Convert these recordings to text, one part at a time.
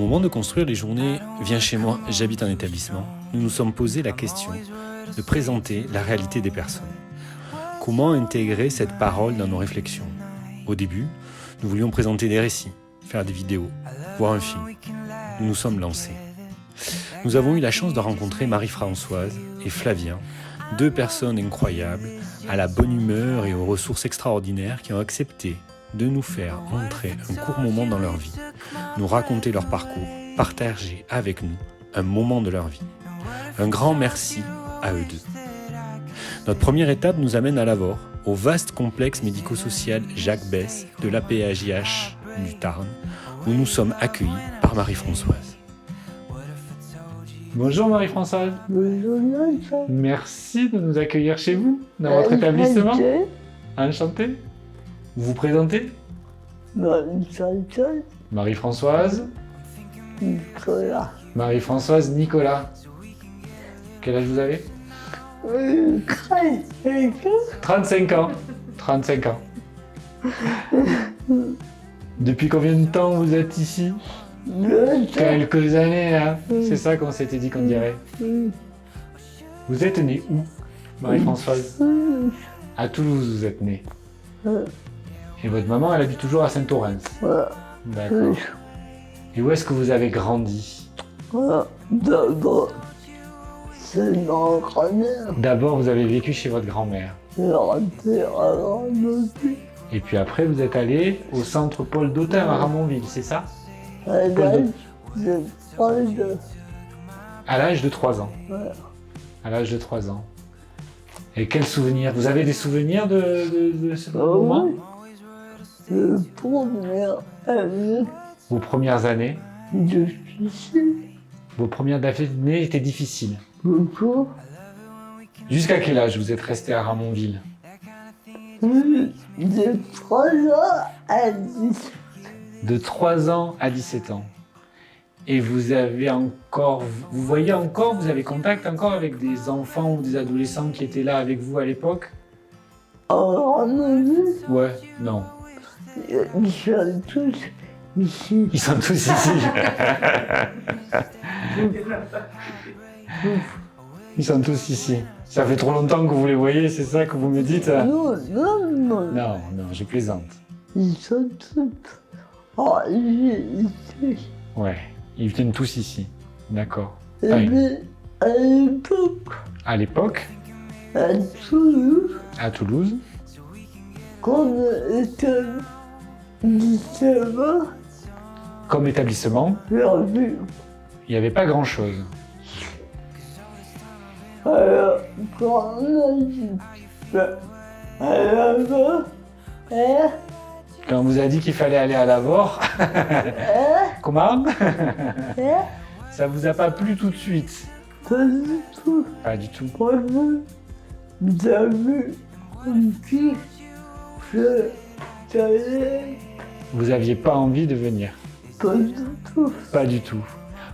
moment de construire les journées Viens chez moi, j'habite un établissement, nous nous sommes posé la question de présenter la réalité des personnes. Comment intégrer cette parole dans nos réflexions? Au début, nous voulions présenter des récits, faire des vidéos, voir un film. Nous nous sommes lancés. Nous avons eu la chance de rencontrer Marie-Françoise et Flavien, deux personnes incroyables, à la bonne humeur et aux ressources extraordinaires qui ont accepté de nous faire entrer un court moment dans leur vie, nous raconter leur parcours, partager avec nous un moment de leur vie. Un grand merci à eux deux. Notre première étape nous amène à Lavore, au vaste complexe médico-social Jacques Besse de l'APHJH du Tarn, où nous sommes accueillis par Marie-Françoise. Bonjour Marie-Françoise. Bonjour. Merci de nous accueillir chez vous, dans votre établissement. Enchanté. Vous vous présentez? Marie-Françoise. Nicolas. Marie-Françoise Nicolas. Quel âge vous avez? 35 ans. 35 ans. Depuis combien de temps vous êtes ici? Quelques années, hein. C'est ça qu'on s'était dit qu'on dirait. Vous êtes née où, Marie-Françoise? À Toulouse, vous êtes née. Et votre maman, elle habite toujours à Saint-Orens. D'accord. Et où est-ce que vous avez grandi? D'abord, c'est ma grand-mère. D'abord, vous avez vécu chez votre grand-mère. Et puis après, vous êtes allé au centre Paul d'Autun à Ramonville, c'est ça? À l'âge de 3 ans. À l'âge de 3 ans. Et quels souvenirs? Vous avez des souvenirs de ce moment? Vos premières années? Vos premières années étaient difficiles. Jusqu'à quel âge vous êtes resté à Ramonville? De 3 ans à 10. De 3 ans à 17 ans. Et vous avez encore, vous voyez encore, vous avez contact encore avec des enfants ou des adolescents qui étaient là avec vous à l'époque? Ouais, non. Ils sont tous ici. Ils sont tous ici. Ils sont tous ici. Ça fait trop longtemps que vous les voyez, c'est ça que vous me dites? Non. Non, je plaisante. Ils sont tous ici. Ouais, ils viennent tous ici. D'accord. Mais à l'époque, À l'époque, à Toulouse, à Toulouse, quand on était 17 ans, comme établissement, perdu. il n'y avait pas grand-chose. Alors, quand on a dit Quand on vous a dit qu'il fallait aller à Lavore, comment? Ça vous a pas plu tout de suite? pas du tout. Pas du tout. Vous avez dit que j'allais Vous aviez pas envie de venir? pas du tout. Pas du tout.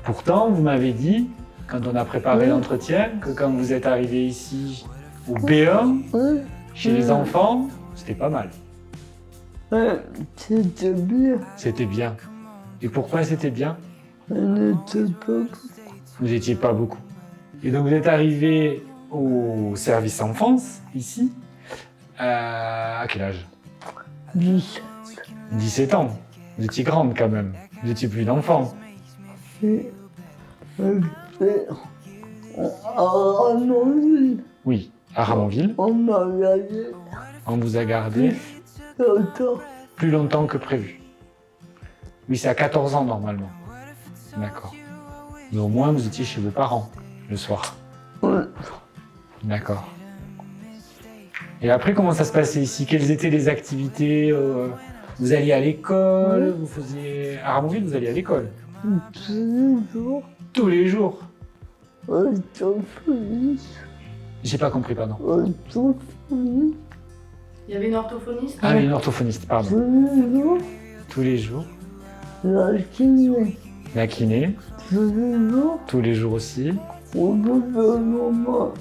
Pourtant, vous m'avez dit, quand on a préparé l'entretien, que quand vous êtes arrivé ici au B1, chez les enfants, c'était pas mal. C'était bien. C'était bien. Et pourquoi c'était bien? On n'était pas beaucoup. Vous n'étiez pas beaucoup. Et donc vous êtes arrivé au service enfance, ici, à quel âge? 17. 17 ans. Vous étiez grande quand même. Vous étiez plus d'enfant. Oui, à Ramonville. On m'a gardé On vous a gardé longtemps. plus longtemps que prévu. Oui, c'est à 14 ans normalement. D'accord. Mais au moins, vous étiez chez vos parents le soir. D'accord. Et après, comment ça se passait ici? Quelles étaient les activités? Vous alliez à l'école? Vous faisiez... À Ramonville, vous alliez à l'école? Tous les jours, Tous les jours? orthophoniste. J'ai pas compris, pardon. Orthophoniste. Il y avait une orthophoniste? Ah oui, une orthophoniste, pardon. Tous les jours, Tous les jours. la kiné. La kiné, Tous les jours, tous les jours aussi. au bout d'un moment,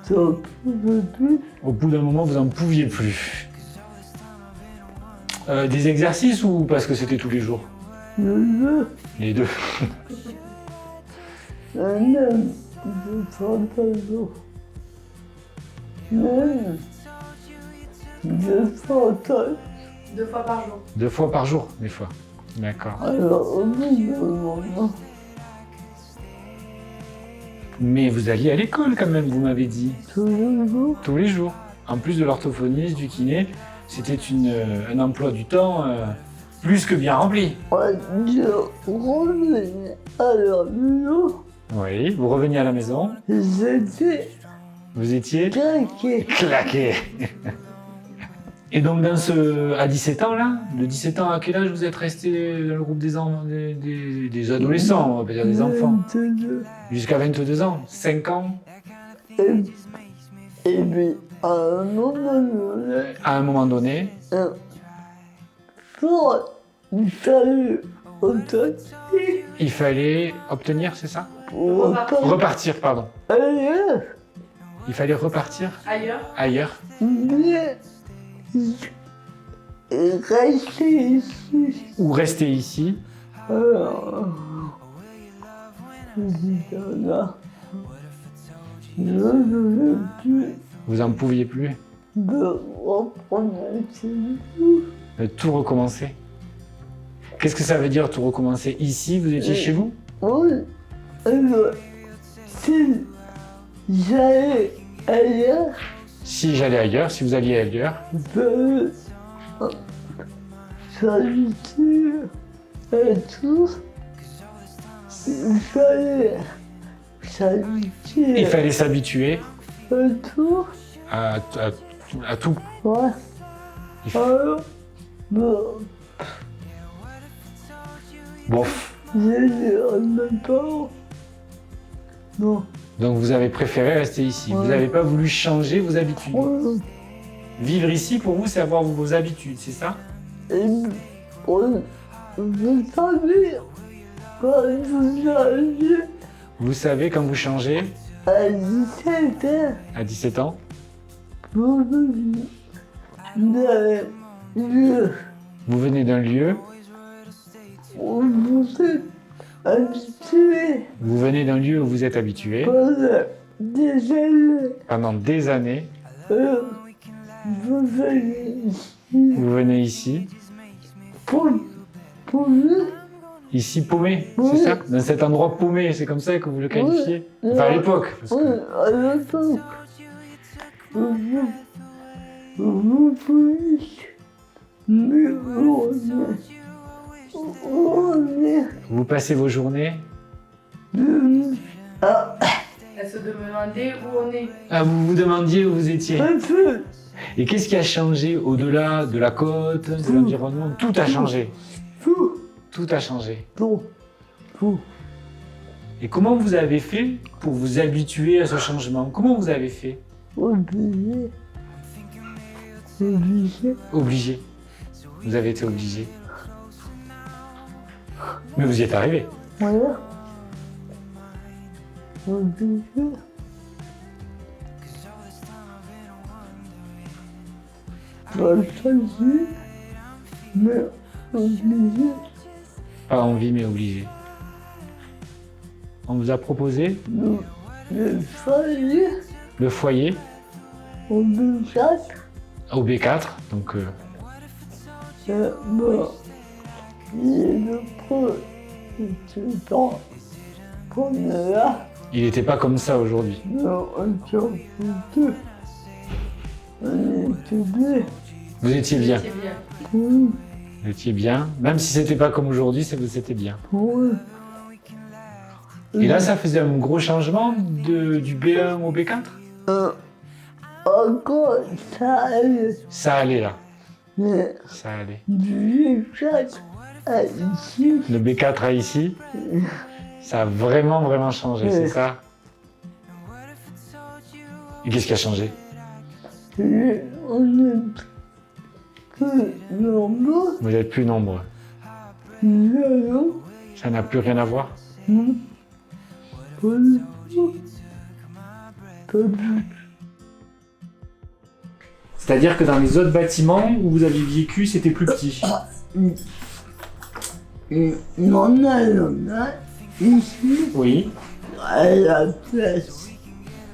ça pouvait plus. Au bout d'un moment, vous n'en pouviez plus. Des exercices ou parce que c'était tous les jours? le Les deux. même 200 euros. Même 200 euros. 2 fois par jour. 2 fois par jour, des fois. D'accord. Alors, au bout d'un moment, Mais vous alliez à l'école quand même, vous m'avez dit. tous les jours, Tous les jours. En plus de l'orthophoniste, du kiné, c'était un emploi du temps plus que bien rempli. je revenais à la maison, Oui, vous reveniez à la maison, j'étais vous étiez claqué. claqué. Et donc à 17 ans là, de 17 ans à quel âge vous êtes resté dans le groupe des adolescents, on va pas dire des enfants, 22. jusqu'à 22 ans, 5 ans, Et puis, à un moment donné, à un moment donné, pour salut authentique, il fallait obtenir, c'est ça? pour Repartir, pardon. ailleurs, Il fallait repartir Ailleurs. ailleurs. mais rester ici. Ou rester ici. Alors, je dis là, je ne veux plus Vous en pouviez plus de reprendre chez nous. de tout recommencer. Qu'est-ce que ça veut dire tout recommencer? Ici, vous étiez chez vous? Oui, alors, si j'allais ailleurs, Si j'allais ailleurs, si vous alliez ailleurs, je s'habituer à tout. Il fallait s'habituer il fallait s'habituer à tout. à tout. Ouais. Il faut- Alors, bon, Bof. j'ai dit à mes parents, non, Donc vous avez préféré rester ici. Vous Ouais. n'avez pas voulu changer vos habitudes. ouais. Vivre ici, pour vous, c'est avoir vos habitudes, c'est ça? Et vous savez, quand vous arrivez Vous savez, quand vous changez, à 17 ans, à 17 ans, vous venez d'un lieu vous venez d'un lieu, où vous êtes habitué vous venez d'un lieu où vous êtes habitué pendant des années. pendant des années, Vous venez ici vous venez ici, pour nous. ici paumé, Oui. c'est ça? Dans cet endroit paumé, c'est comme ça que vous le qualifiez? Oui. Enfin, à l'époque. Parce Oui, que... à l'époque, vous pouvez me Vous passez vos journées. Elle se demandait où on est. Ah, vous vous demandiez où vous étiez. un peu, Et qu'est-ce qui a changé au-delà de la côte, de l'environnement? Tout a changé. tout, Tout a changé. tout. Et comment vous avez fait pour vous habituer à ce changement? Comment vous avez fait? Obligé. Obligé. Vous avez été obligé. Mais vous y êtes arrivé. Voilà. Obligé. Pas choisi, mais obligé. Pas envie, mais obligé. On vous a proposé Nous, le foyer, le foyer on nous chasse. au B4. Donc, Bon, il le temps qu'on est là, il n'était pas comme ça aujourd'hui. non, on s'en foutait. On était bien. Vous étiez bien. C'est bien. Oui, Vous étiez bien. Même si c'était pas comme aujourd'hui, c'était bien. oui. Et là, ça faisait un gros changement du B1 au B4? Encore, ça allait, Ça allait là. mais Ça allait. du chat à ici, Le B4 à ici, ça a vraiment, vraiment changé, c'est ça? Et qu'est-ce qui a changé? on est peu nombreux, Vous n'êtes plus nombreux. non, Ça n'a plus rien à voir? non, pas du tout. Pas du tout. C'est-à-dire que dans les autres bâtiments où vous aviez vécu, c'était plus petit. On a ici, Oui. à la place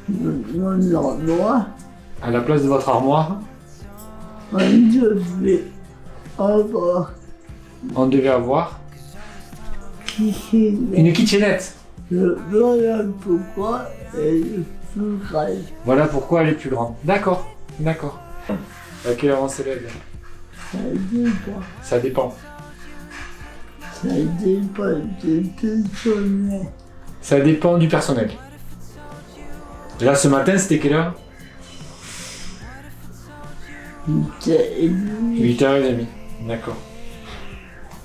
de mon endroit, À la place de votre armoire, on devait avoir on devait avoir qui une kitchenette. voilà pourquoi elle est plus grande. Voilà pourquoi elle est plus grande. D'accord, d'accord. À quelle heure on se lève? Ça dépend. Ça dépend. Ça dépend de tout son air. Ça dépend du personnel. Là, ce matin, c'était quelle heure? 8h30. D'accord.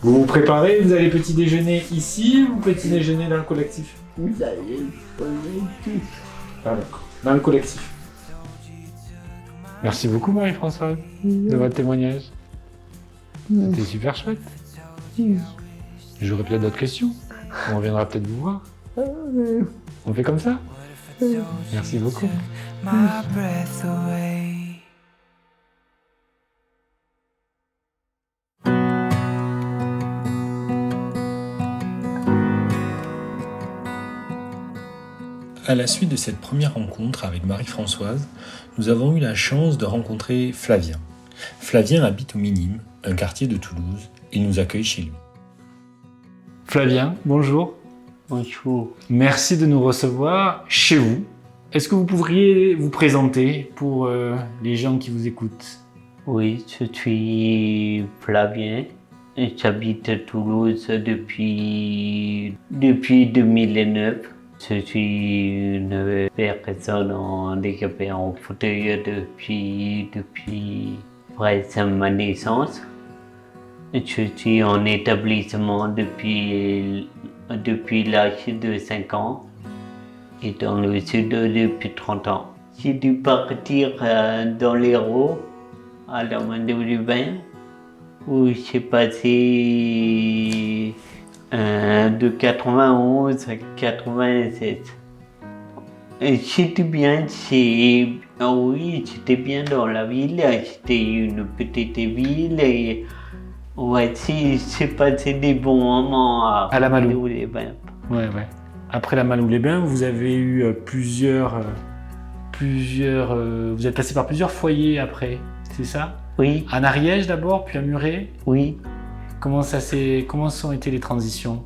Vous vous préparez, vous allez petit déjeuner ici ou petit déjeuner dans le collectif? Vous allez collectif. Ah d'accord, dans le collectif. Merci beaucoup Marie-Françoise de votre témoignage. C'était super chouette. J'aurais peut-être d'autres questions. On reviendra peut-être vous voir. On fait comme ça? Merci beaucoup. my breath away. À la suite de cette première rencontre avec Marie-Françoise, nous avons eu la chance de rencontrer Flavien. Flavien habite au Minime, un quartier de Toulouse. Il nous accueille chez lui. Flavien, bonjour. Bonjour. Merci de nous recevoir chez vous. Est-ce que vous pourriez vous présenter pour les gens qui vous écoutent? Oui, je suis Flavien. J'habite à Toulouse depuis 2009. Je suis une personne handicapée en fauteuil depuis presque ma naissance. Je suis en établissement depuis l'âge de 5 ans et dans le sud depuis 30 ans. J'ai dû partir dans l'Hérault, à la Mandelieu-du-Bain, où j'ai passé de 91 à 96. J'étais bien, oui, j'étais bien dans la ville, c'était une petite ville et ouais, j'ai passé des bons moments À la Malou. Mandelieu-les-Bains. Ouais. Après la Malou-les-Bains, vous avez eu plusieurs. Vous êtes passé par plusieurs foyers après, c'est ça? Oui, À Ariège d'abord, puis à Muret. oui. Comment ont été les transitions?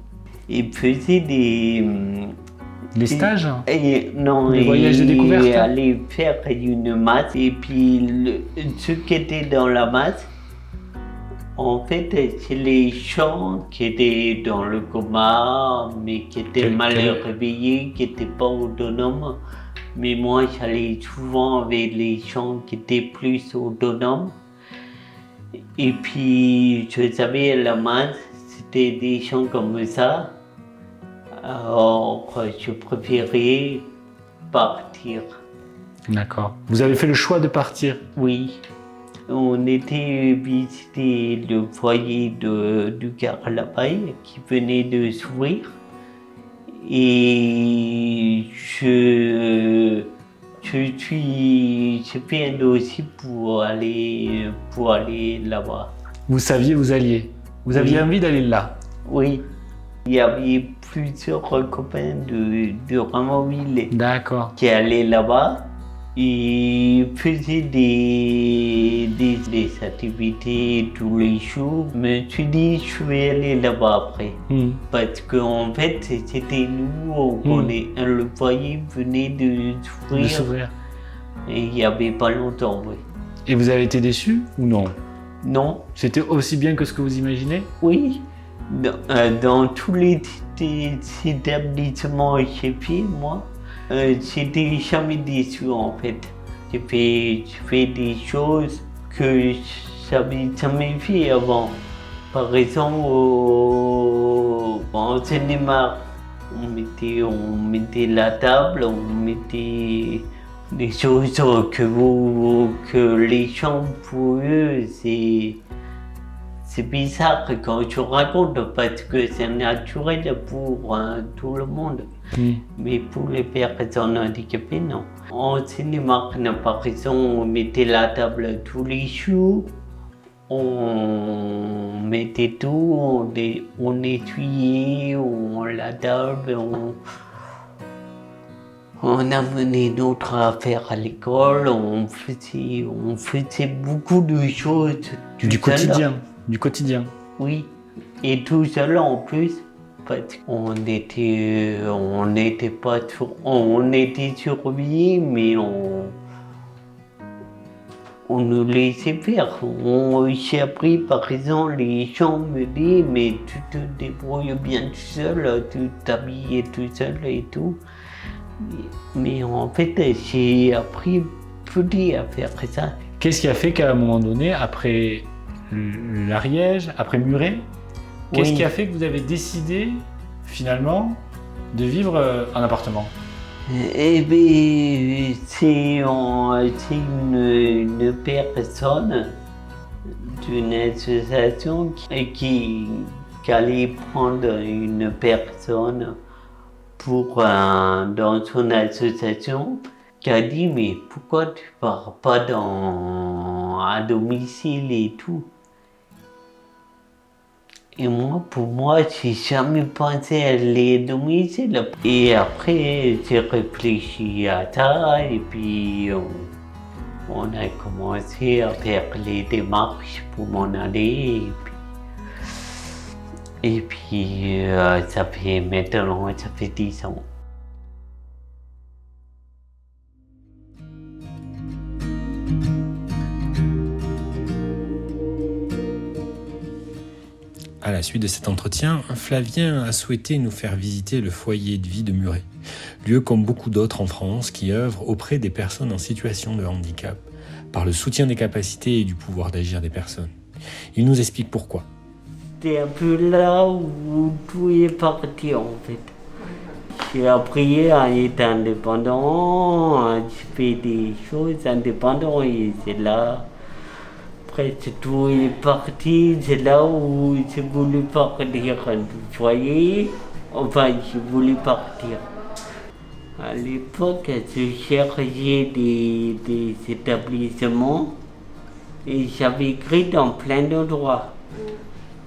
Il faisait des... Les stages? Non, Les voyages de découverte? Il allait faire une masse et puis ce qui était dans la masse, en fait, c'est les gens qui étaient dans le coma, mais qui étaient mal réveillés, qui n'étaient pas autonomes. Mais moi, j'allais souvent avec les gens qui étaient plus autonomes. Et puis, je savais, à la masse, c'était des gens comme ça. Alors, je préférais partir. D'accord. Vous avez fait le choix de partir? Oui. On était visiter le foyer du Carlapaille qui venait de s'ouvrir. Et j'ai fait un dossier pour aller là-bas. Vous saviez où vous alliez? Vous aviez Oui. envie d'aller là? Oui. Il y avait plusieurs copains de Ramonville D'accord. qui allaient là-bas. Ils faisaient des activités tous les jours. Je me suis dit, je vais aller là-bas après. Parce qu'en fait, c'était nous, le foyer venait de De s'ouvrir. s'ouvrir. Et il n'y avait pas longtemps, oui. Et vous avez été déçu ou non? Non, C'était aussi bien que ce que vous imaginez? oui. Dans tous les établissements que j'ai fait, moi, j'étais jamais déçu en fait. J'ai fait des choses que j'avais jamais fait avant. Par exemple, en cinéma, on mettait la table, on mettait des choses que les gens, pour eux, c'est bizarre quand je raconte parce que c'est naturel pour tout le monde. Mais pour les personnes handicapées, non. En cinéma, par exemple, on mettait la table tous les jours. on mettait tout, on essuyait, on lavait, on amenait notre affaire à l'école, on faisait beaucoup de choses. Du quotidien. Oui, et tout seul en plus, parce qu'on était surveillés, mais on nous laissait faire. J'ai appris par exemple, les gens me disent, mais tu te débrouilles bien tout seul, tu t'habillais tout seul et tout. Mais en fait, j'ai appris petit à faire ça. Qu'est-ce qui a fait qu'à un moment donné, après l'Ariège, après Muret, qu'est-ce qui a fait que vous avez décidé finalement de vivre en appartement? Eh bien, c'est une personne d'une association qui allait prendre une personne dans son association, qui a dit mais pourquoi tu pars pas à domicile et tout. Et moi, pour moi, j'ai jamais pensé à aller à domicile. Et après, j'ai réfléchi à ça et puis on a commencé à faire les démarches pour m'en aller. Et puis ça fait maintenant, ça fait 10 ans. À la suite de cet entretien, Flavien a souhaité nous faire visiter le foyer de vie de Muret, lieu comme beaucoup d'autres en France qui œuvrent auprès des personnes en situation de handicap, par le soutien des capacités et du pouvoir d'agir des personnes. Il nous explique pourquoi. C'est un peu là où tout est parti en fait. J'ai appris à être indépendant, j'ai fait des choses indépendantes et c'est là. Après, tout est parti, c'est là où j'ai voulu partir du foyer. Enfin, j'ai voulu partir. À l'époque, je cherchais des établissements et j'avais écrit dans plein d'endroits.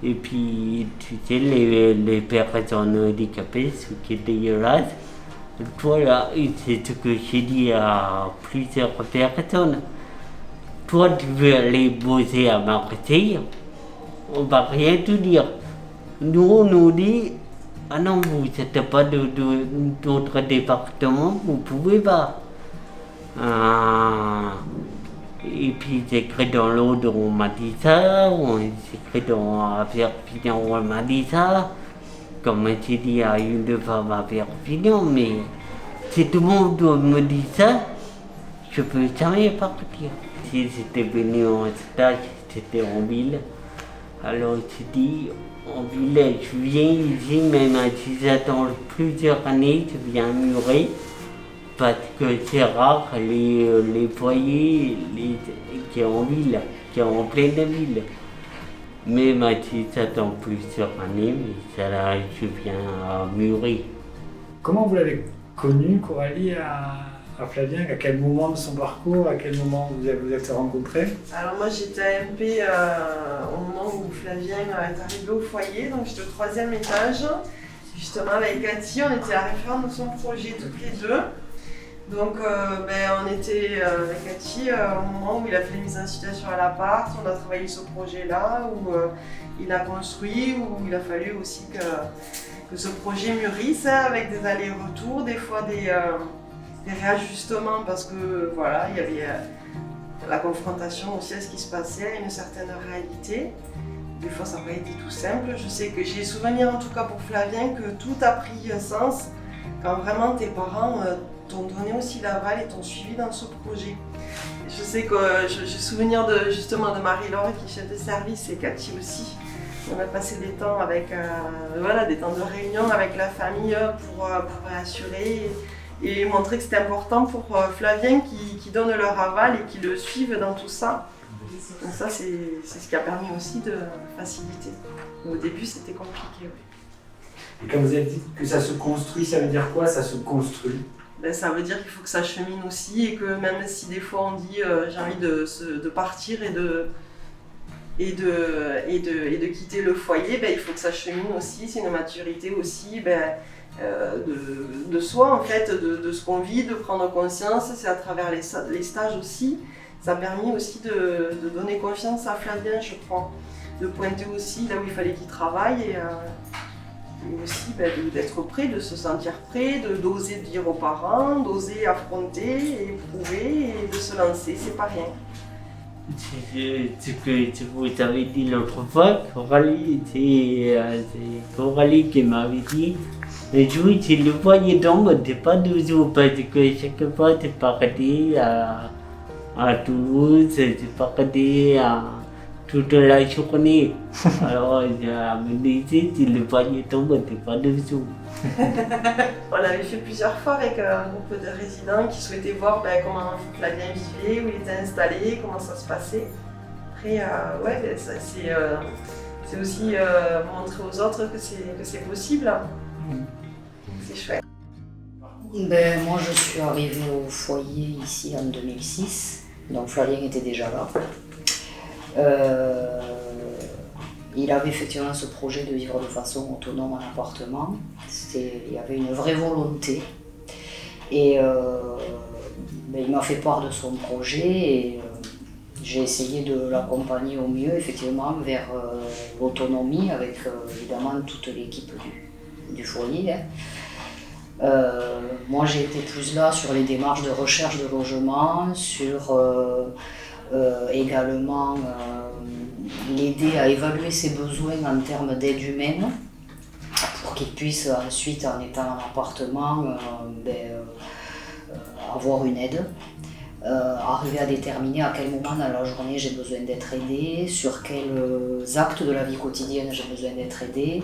Et puis, tu sais, les personnes handicapées, ce qui est dégueulasse, voilà, c'est ce que j'ai dit à plusieurs personnes. Toi, tu veux aller bosser à Marseille, on va rien te dire. Nous, on nous dit, ah non, vous n'êtes pas d'autre département, vous pouvez pas. Et puis j'écris dans l'ordre, on m'a dit ça, j'écris dans l'affaire finance, on m'a dit ça. Comme j'ai dit à une femme à faire finance, mais si tout le monde me dit ça, je ne peux jamais partir. Si j'étais venu en stage, c'était en ville. Alors j'ai dit, en ville, je viens ici, même si j'attends plusieurs années, je viens à Muret. Parce que c'est rare les foyers qui sont en ville, qui sont en pleine ville. Même si j'attends plusieurs années, mais ça là, je viens à Muret. Comment vous l'avez connu, Coralie, à Flavien? À quel moment de son parcours, à quel moment vous êtes rencontrés? Alors moi j'étais AMP au moment où Flavien est arrivé au foyer, donc j'étais au 3e étage. Justement avec Cathy, on était la référente de son projet toutes les deux. Donc on était avec Cathy au moment où il a fait les mises en situation à l'appart, on a travaillé ce projet-là, où il a construit, où il a fallu aussi que ce projet mûrisse avec des allers-retours, des fois des réajustements parce que voilà, il y avait la confrontation aussi à ce qui se passait, à une certaine réalité. Des fois ça n'a pas été tout simple. Je sais que j'ai souvenir en tout cas pour Flavien que tout a pris sens quand vraiment tes parents t'ont donné aussi l'aval et t'ont suivi dans ce projet. Je sais que j'ai souvenir justement de Marie-Laure qui est chef de service et Cathy aussi. On a passé des temps avec des temps de réunion avec la famille pour assurer et montrer que c'était important pour Flavien qui donne leur aval et qui le suivent dans tout ça. Donc ça c'est ce qui a permis aussi de faciliter. Au début c'était compliqué. Oui. Et quand vous avez dit que ça se construit, ça veut dire quoi, ça se construit? Ça veut dire qu'il faut que ça chemine aussi et que même si des fois on dit j'ai envie de partir et et de quitter le foyer, il faut que ça chemine aussi, c'est une maturité aussi de soi en fait, de ce qu'on vit, de prendre conscience, c'est à travers les stages aussi, ça a permis aussi de donner confiance à Flavien, je crois, de pointer aussi là où il fallait qu'il travaille et aussi d'être prêt, de se sentir prêt, d'oser dire aux parents, d'oser affronter et prouver et de se lancer, c'est pas rien. Ce que vous avez dit l'autre fois, Coralie, c'est Coralie qui m'avait dit, mais oui, tu le voyais donc, t'es pas toujours, parce que chaque fois t'es parti à Toulouse, t'es parti à toute la journée. Alors, je me disais, tu le voyais donc, t'es pas toujours. On avait fait plusieurs fois avec un groupe de résidents qui souhaitaient voir comment Flavien vivait, où il était installé, comment ça se passait. Après, c'est aussi montrer aux autres que c'est possible. C'est chouette. Moi, je suis arrivée au foyer ici en 2006, donc Flavien était déjà là. Il avait effectivement ce projet de vivre de façon autonome en appartement. Il y avait une vraie volonté. Et il m'a fait part de son projet et j'ai essayé de l'accompagner au mieux, effectivement, vers l'autonomie avec évidemment toute l'équipe du foyer. Moi, j'ai été plus là sur les démarches de recherche de logement, sur également l'aider à évaluer ses besoins en termes d'aide humaine pour qu'il puisse ensuite, en étant en appartement, avoir une aide, arriver à déterminer à quel moment dans la journée j'ai besoin d'être aidé, sur quels actes de la vie quotidienne j'ai besoin d'être aidé.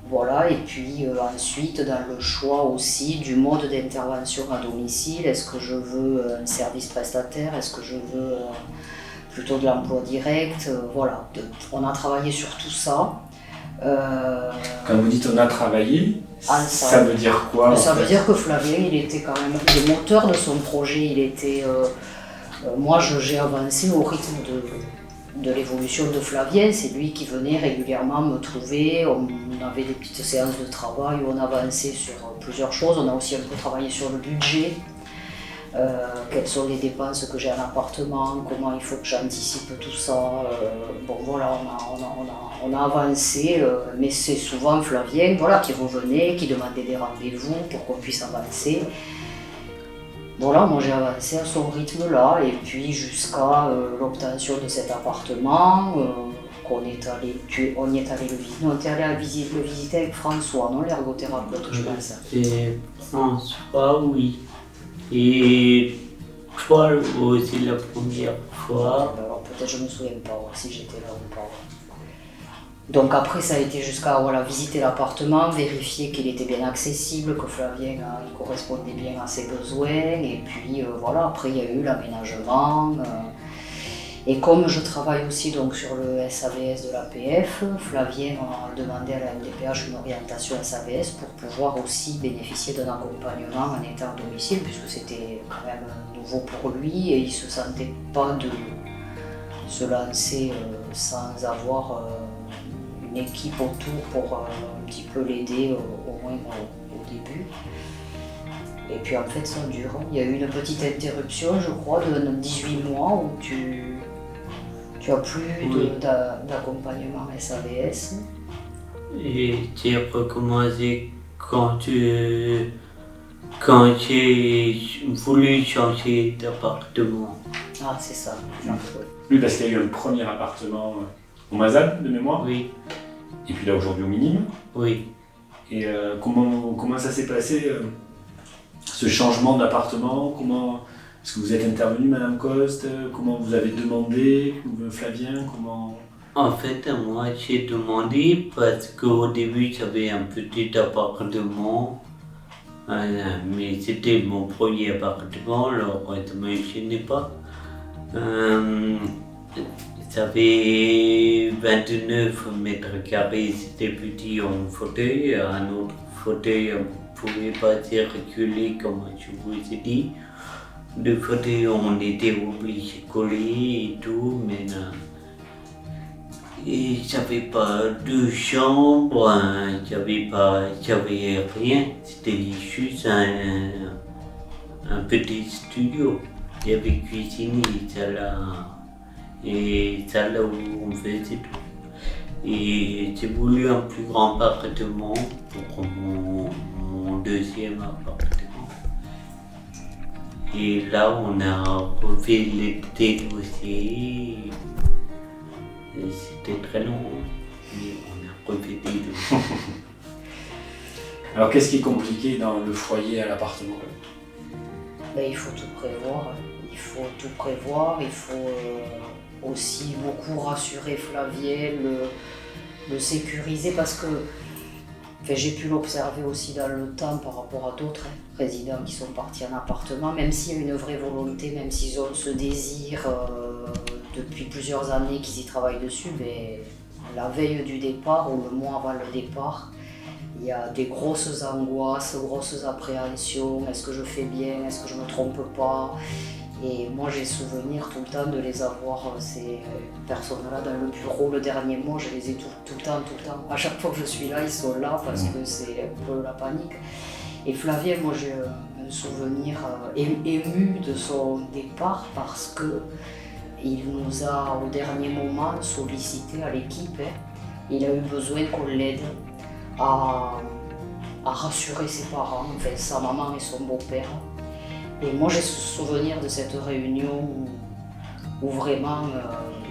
Voilà, et puis ensuite dans le choix aussi du mode d'intervention à domicile, est-ce que je veux un service prestataire, est-ce que je veux plutôt de l'emploi direct, voilà. On a travaillé sur tout ça. Quand vous dites on a travaillé, ça veut dire quoi? Ça veut dire que Flavien, il était quand même le moteur de son projet, il était... moi j'ai avancé au rythme de l'évolution de Flavien, c'est lui qui venait régulièrement me trouver, on avait des petites séances de travail où on avançait sur plusieurs choses, on a aussi un peu travaillé sur le budget, quelles sont les dépenses que j'ai en appartement, comment il faut que j'anticipe tout ça, bon voilà, on a avancé, mais c'est souvent Flavien qui revenait, qui demandait des rendez-vous pour qu'on puisse avancer. Voilà, moi j'ai avancé à son rythme là, et puis jusqu'à l'obtention de cet appartement, on y est allé le visiter. On est allé le visiter avec François, non, l'ergothérapeute, je pense. C'est François, oui. Et toi aussi la première fois. Alors peut-être je me souviens pas si j'étais là ou pas. Donc après ça a été jusqu'à visiter l'appartement, vérifier qu'il était bien accessible, que Flavien il correspondait bien à ses besoins, et puis après il y a eu l'aménagement. Et comme je travaille aussi donc sur le SAVS de l'APF, Flavien a demandé à la MDPH une orientation SAVS pour pouvoir aussi bénéficier d'un accompagnement en état à domicile, puisque c'était quand même nouveau pour lui et il ne se sentait pas de se lancer sans avoir une équipe autour pour un petit peu l'aider au moins au début. Et puis en fait ça dure. Il y a eu une petite interruption, je crois, de 18 mois où tu as plus d'accompagnement SAVS. Et tu as recommencé quand j'ai voulu changer d'appartement. Ah, c'est ça. Oui, parce qu'il y a eu un premier appartement au Mazal, de mémoire. Oui. Et puis là, aujourd'hui, au Minime. Oui. Et comment ça s'est passé, ce changement d'appartement? Est-ce que vous êtes intervenu, Madame Coste? Comment vous avez demandé, Flavien? En fait, moi, j'ai demandé parce qu'au début, j'avais un petit appartement. Mais c'était mon premier appartement, alors ça ne me gênait pas. J'avais 29 mètres carrés, c'était petit en fauteuil. Un autre fauteuil, on ne pouvait pas se reculer comme je vous ai dit. Des côtés, on était obligé de coller et tout, mais et j'avais pas de chambre, hein, j'avais rien. C'était juste un petit studio. Il y avait cuisine et salle où on faisait tout. Et j'ai voulu un plus grand appartement pour mon deuxième appartement. Et là, on a refait les dossiers. Et c'était très long, mais on a refait des dossiers. Alors qu'est-ce qui est compliqué dans le foyer à l'appartement? Ben, il faut tout prévoir. Il faut aussi beaucoup rassurer Flavien, le sécuriser parce que j'ai pu l'observer aussi dans le temps par rapport à d'autres résidents qui sont partis en appartement, même s'il y a une vraie volonté, même s'ils ont ce désir depuis plusieurs années qu'ils y travaillent dessus, mais la veille du départ ou le mois avant le départ, il y a des grosses angoisses, grosses appréhensions. Est-ce que je fais bien? Est-ce que je ne me trompe pas? Et moi j'ai souvenir tout le temps de les avoir, ces personnes-là, dans le bureau. Le dernier mois, je les ai tout le temps. À chaque fois que je suis là, ils sont là parce que c'est un peu la panique. Et Flavien, moi j'ai un souvenir ému de son départ parce que il nous a au dernier moment sollicité à l'équipe. Il a eu besoin qu'on l'aide à rassurer ses parents, enfin sa maman et son beau-père. Et moi j'ai ce souvenir de cette réunion où vraiment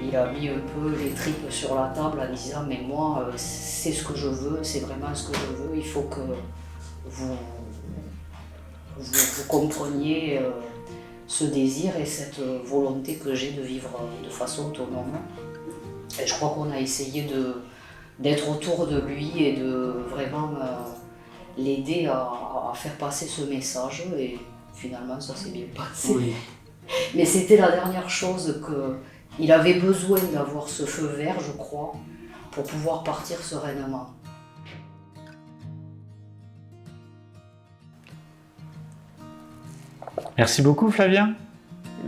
il a mis un peu les tripes sur la table en disant mais moi c'est ce que je veux, c'est vraiment ce que je veux, il faut que vous compreniez ce désir et cette volonté que j'ai de vivre de façon autonome. Et je crois qu'on a essayé d'être autour de lui et de vraiment l'aider à faire passer ce message et finalement ça s'est bien passé. Oui. Mais c'était la dernière chose qu'il avait besoin d'avoir ce feu vert, je crois, pour pouvoir partir sereinement. Merci beaucoup Flavien.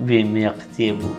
Mais merci à vous.